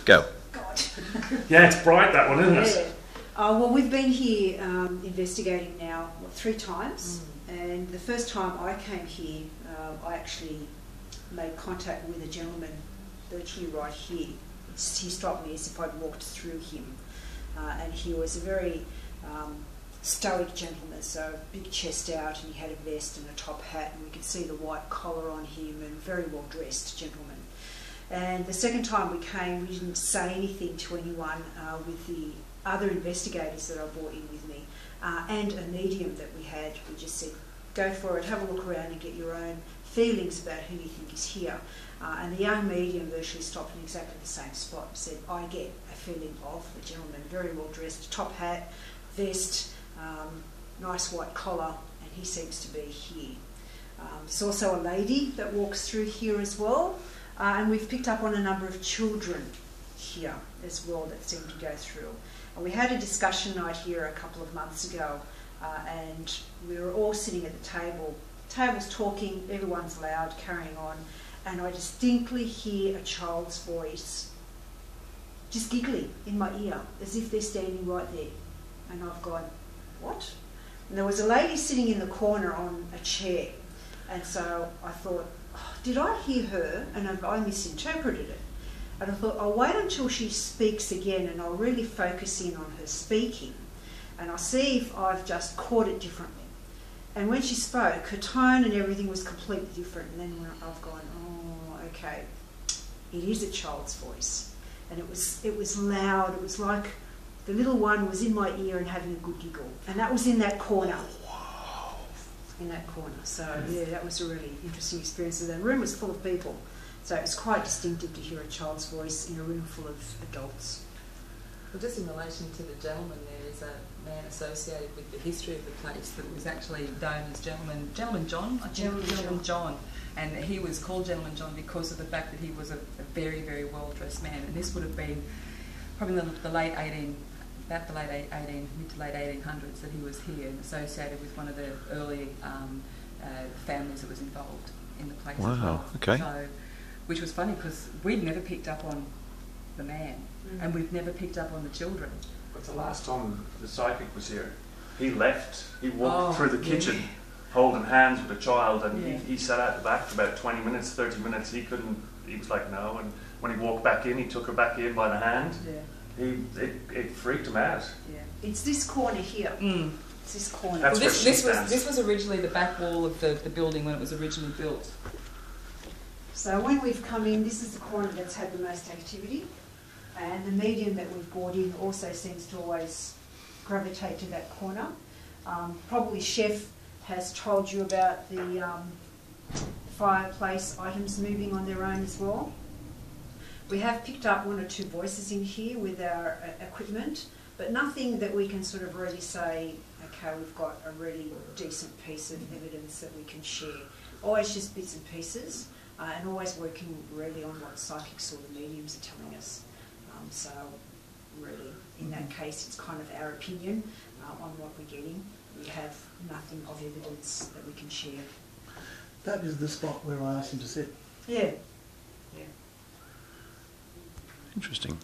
Go. God. Yeah, it's bright, that one, isn't it? Yeah. Well, we've been here investigating now 3 times, and the first time I came here, I actually made contact with a gentleman virtually right here. He stopped me as if I'd walked through him, and he was a very stoic gentleman, so big chest out, and he had a vest and a top hat, and we could see the white collar on him, and very well dressed gentleman. And the second time we came, we didn't say anything to anyone with the other investigators that I brought in with me, and a medium that we had. We just said, go for it, have a look around and get your own feelings about who you think is here. And the young medium virtually stopped in exactly the same spot and said, I get a feeling of the gentleman, very well dressed, top hat, vest, nice white collar, and he seems to be here. There's also a lady that walks through here as well, and we've picked up on a number of children here as well that seem to go through. And we had a discussion night here a couple of months ago, and we were all sitting at the table. Table's talking, everyone's loud, carrying on, and I distinctly hear a child's voice just giggling in my ear, as if they're standing right there. And I've gone, what? And there was a lady sitting in the corner on a chair, and so I thought, oh, did I hear her? And I misinterpreted it. And I thought, I'll wait until she speaks again, and I'll really focus in on her speaking, and I'll see if I've just caught it differently. And when she spoke, her tone and everything was completely different. And then I've gone, oh, okay, it is a child's voice, and it was loud. It was like the little one was in my ear and having a good giggle, and that was in that corner. Wow. In that corner. So yeah, that was a really interesting experience. The room was full of people, so it was quite distinctive to hear a child's voice in a room full of adults. Well, just in relation to the gentleman, there is a man associated with the history of the place that was actually known as Gentleman John. Gentleman John. And he was called Gentleman John because of the fact that he was a very, very well-dressed man. And this would have been probably in the late 18, about the late 18, mid to late 1800s that he was here, and associated with one of the early families that was involved in the place as well. Wow, okay. So, which was funny because we'd never picked up on the man, and we've never picked up on the children. But the last time the psychic was here, he left. He walked through the kitchen holding hands with a child, and he sat out the back for about 20 minutes, 30 minutes. He was like, no. And when he walked back in, he took her back in by the hand. Yeah. It freaked him out. Yeah. It's this corner here. It's this corner. That's well, where this was originally the back wall of the building when it was originally built. So when we've come in, this is the corner that's had the most activity, and the medium that we've brought in also seems to always gravitate to that corner. Probably Chef has told you about the fireplace items moving on their own as well. We have picked up 1 or 2 voices in here with our equipment, but nothing that we can sort of really say, okay, we've got a really decent piece of evidence that we can share. Always just bits and pieces, and always working really on what psychics or the mediums are telling us. So really, in that case, it's kind of our opinion on what we're getting. We have nothing of evidence that we can share. That is the spot where I asked him to sit. Yeah. Interesting.